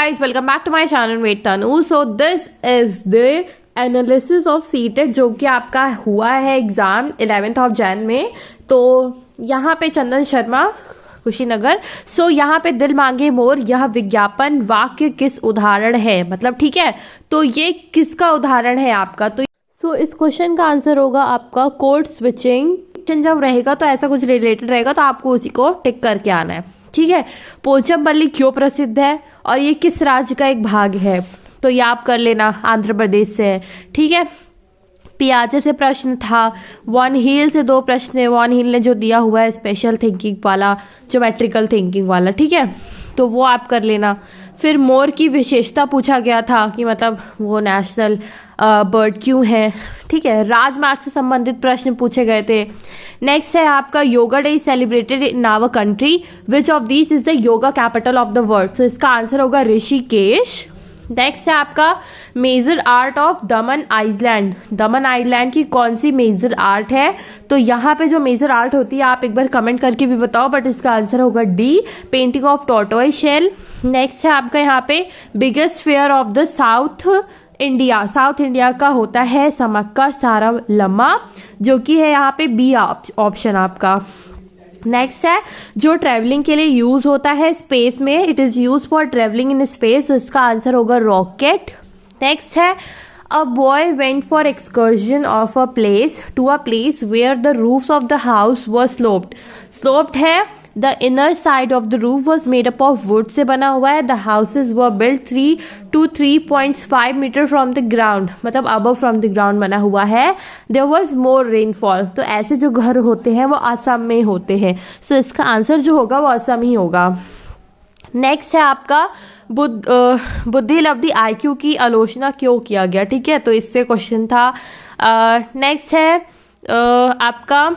guys, welcome back to my channel. Wait Tanu. So this is the analysis of CTET जो कि आपका हुआ है एग्जाम 11th ऑफ जैन में। तो यहाँ पे चंदन शर्मा कुशीनगर। सो यहाँ पे दिल मांगे मोर यह विज्ञापन वाक्य किस उदाहरण है, मतलब ठीक है, तो ये किसका उदाहरण है आपका। तो इस क्वेश्चन का आंसर होगा आपका कोड स्विचिंग। जब रहेगा तो ऐसा कुछ रिलेटेड रहेगा तो आपको उसी को टिक करके आना है, ठीक है। पोचमपल्ली क्यों प्रसिद्ध है और ये किस राज्य का एक भाग है, तो ये आप कर लेना, आंध्र प्रदेश से है, ठीक है। पियाजे से प्रश्न था, वन हील से 2 प्रश्न है। वन हील ने जो दिया हुआ है स्पेशल थिंकिंग वाला, ज्योमेट्रिकल थिंकिंग वाला, ठीक है, तो वो आप कर लेना। फिर मोर की विशेषता पूछा गया था कि मतलब वो नेशनल बर्ड क्यों है, ठीक है। राजमार्ग से संबंधित प्रश्न पूछे गए थे। नेक्स्ट है आपका yoga day celebrated in our country, which of this is the yoga capital of the world. तो इसका आंसर होगा ऋषिकेश। नेक्स्ट है आपका major art of Daman island. Daman island की कौन सी मेजर आर्ट है, तो यहाँ पे जो मेजर आर्ट होती है आप एक बार कमेंट करके भी बताओ, बट इसका आंसर होगा D, painting of tortoise shell. Next है आपका यहाँ पे biggest fair of the South India. South India का होता है समक्का सारालम्मा, जो कि है यहाँ पे बी ऑप्शन आपका। नेक्स्ट है जो ट्रैवलिंग के लिए यूज होता है स्पेस में, it is use for travelling in space, इसका आंसर होगा रॉकेट। नेक्स्ट है a boy went for excursion of a place to a place where the roofs of the house were sloped. Sloped है, the inner side of the roof was made up of wood से बना हुआ है। The houses were built 3 to 3.5 metre from the ground, मतलब above from the ground बना हुआ है। There was more rainfall, तो ऐसे जो घर होते हैं वो असम में होते हैं। सो इसका आंसर जो होगा वो असम ही होगा। नेक्स्ट है आपका बुद्धि लब्धि IQ की आलोचना क्यों किया गया, ठीक है, तो इससे क्वेश्चन था। नेक्स्ट है आपका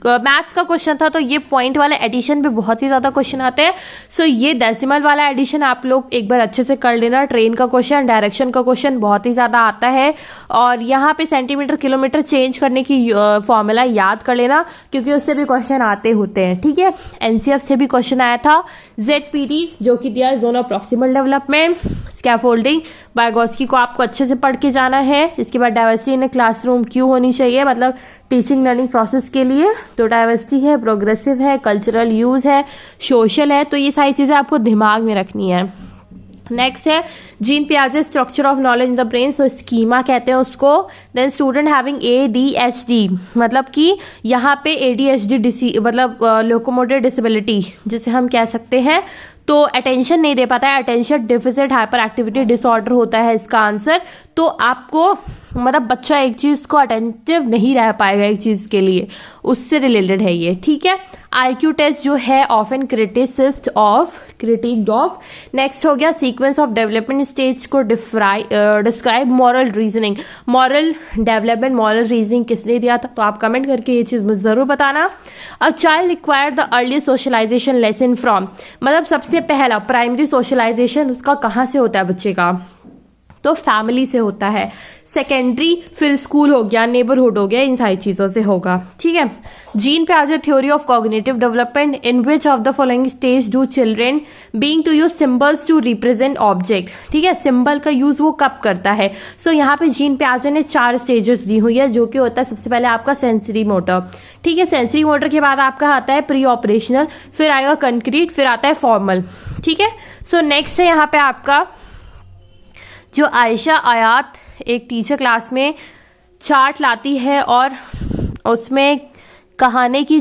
मैथ्स का क्वेश्चन था, तो ये पॉइंट वाला एडिशन पे बहुत ही ज्यादा क्वेश्चन आते हैं। सो ये डेसिमल वाला एडिशन आप लोग एक बार अच्छे से कर लेना। ट्रेन का क्वेश्चन, डायरेक्शन का क्वेश्चन बहुत ही ज्यादा आता है, और यहाँ पे सेंटीमीटर किलोमीटर चेंज करने की फॉर्मूला याद कर लेना, क्योंकि उससे भी क्वेश्चन आते होते हैं, ठीक है। NCF से भी क्वेश्चन आया था। ZPD जो कि दिया zone of proximal development, scaffolding, Vygotsky को आपको अच्छे से पढ़ के जाना है। इसके बाद डाइवर्सिटी इन क्लासरूम क्यों होनी चाहिए, मतलब टीचिंग लर्निंग प्रोसेस के लिए, तो डाइवर्सिटी है, प्रोग्रेसिव है, कल्चरल यूज है, सोशल है, तो ये सारी चीजें आपको दिमाग में रखनी है। नेक्स्ट है जीन पियाजे structure of knowledge in the brain, so schema कहते हैं उसको। देन स्टूडेंट हैविंग ADHD, मतलब कि यहाँ पे ADHD मतलब लोकोमोटर डिसेबिलिटी जिसे हम कह सकते हैं, तो अटेंशन नहीं दे पाता है, attention deficit hyper activity disorder होता है इसका आंसर। तो आपको मतलब बच्चा एक चीज को अटेंटिव नहीं रह पाएगा एक चीज के लिए, उससे रिलेटेड है ये, ठीक है। IQ टेस्ट जो है often criticised of critiqued of. Next हो गया सीक्वेंस ऑफ डेवलपमेंट स्टेज को describe moral reasoning. Moral development, moral reasoning किसने दिया था, तो आप कमेंट करके ये चीज मुझे जरूर बताना। A child require the early socialisation lesson from, मतलब सबसे पहला प्राइमरी सोशलाइजेशन उसका कहाँ से होता है बच्चे का, तो फैमिली से होता है। सेकेंडरी फिर स्कूल हो गया, नेबरहुड हो गया, इन सारी चीजों से होगा, ठीक है। जीन पियाजे theory of cognitive development, in which of the following stage do children being to use symbols to represent object, ठीक है। सिंबल का यूज वो कब करता है, सो यहाँ पे जीन पियाजे ने 4 स्टेजेस दी हुई है, जो कि होता है सबसे पहले आपका सेंसरी मोटर, ठीक है। सेंसरी मोटर के बाद आपका आता है प्री ऑपरेशनल, फिर आएगा कंक्रीट, फिर आता है फॉर्मल, ठीक है। सो नेक्स्ट है यहाँ पे आपका जो आयशा आयात एक टीचर क्लास में चार्ट लाती है और उसमें खाने की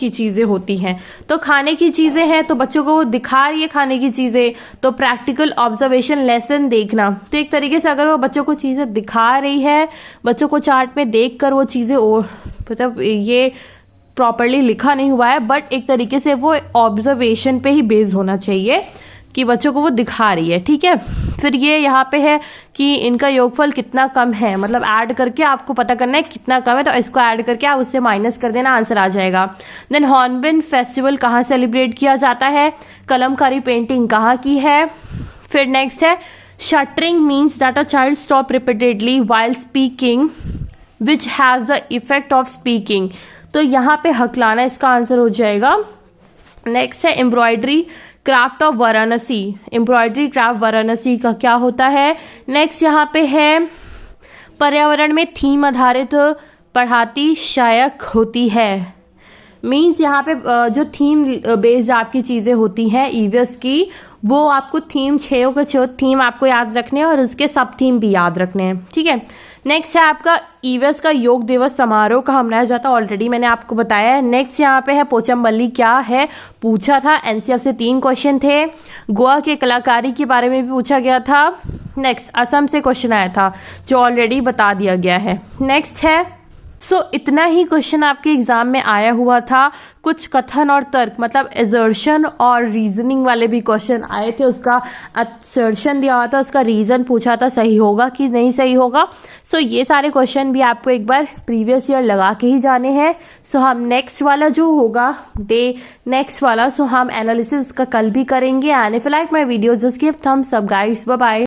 चीजें होती हैं, तो खाने की चीजें हैं तो बच्चों को वो दिखा रही है खाने की चीजें, तो प्रैक्टिकल ऑब्जर्वेशन लेसन देखना। तो एक तरीके से अगर वो बच्चों को चीजें दिखा रही है, बच्चों को चार्ट में देखकर वो चीजें, और मतलब ये प्रॉपरली लिखा नहीं हुआ है, बट एक तरीके से वो ऑब्जर्वेशन पे ही बेस्ड होना चाहिए कि बच्चों को वो दिखा रही है, ठीक है। फिर ये यहाँ पे है कि इनका योगफल कितना कम है, मतलब ऐड करके आपको पता करना है कितना कम है, तो इसको ऐड करके आप उससे माइनस कर देना, आंसर आ जाएगा। देन हॉर्नबिल फेस्टिवल कहाँ सेलिब्रेट किया जाता है, कलमकारी पेंटिंग कहाँ की है। फिर नेक्स्ट है shuttering means that a child stop repeatedly while speaking which has the effect of speaking, तो यहाँ पे हकलाना इसका आंसर हो जाएगा। नेक्स्ट है embroidery craft of Varanasi, embroidery craft Varanasi का क्या होता है। नेक्स्ट यहाँ पे है पर्यावरण में थीम आधारित पढ़ाती सहायक होती है। मीन्स यहाँ पे जो थीम बेस्ड आपकी चीज़ें होती हैं ईवीएस की, वो आपको थीम 6 के 6 थीम आपको याद रखने हैं और उसके सब थीम भी याद रखने हैं, ठीक है। नेक्स्ट है आपका ईवीएस का योग दिवस समारोह कहाँ मनाया जाता है, ऑलरेडी मैंने आपको बताया है। नेक्स्ट यहाँ पे है पोचमपल्ली क्या है, पूछा था, एनसीआर से 3 क्वेश्चन थे। गोवा के कलाकारी के बारे में भी पूछा गया था। नेक्स्ट असम से क्वेश्चन आया था जो ऑलरेडी बता दिया गया है। नेक्स्ट है इतना ही क्वेश्चन आपके एग्जाम में आया हुआ था। कुछ कथन और तर्क मतलब एजर्शन और रीजनिंग वाले भी क्वेश्चन आए थे, उसका असर्शन दिया हुआ था, उसका रीजन पूछा था सही होगा कि नहीं सही होगा। ये सारे क्वेश्चन भी आपको एक बार प्रीवियस ईयर लगा के ही जाने हैं। हम नेक्स्ट वाला जो होगा नेक्स्ट वाला हम एनालिसिस का कल भी करेंगे। And if you like my video just give thumbs up guys, bye bye.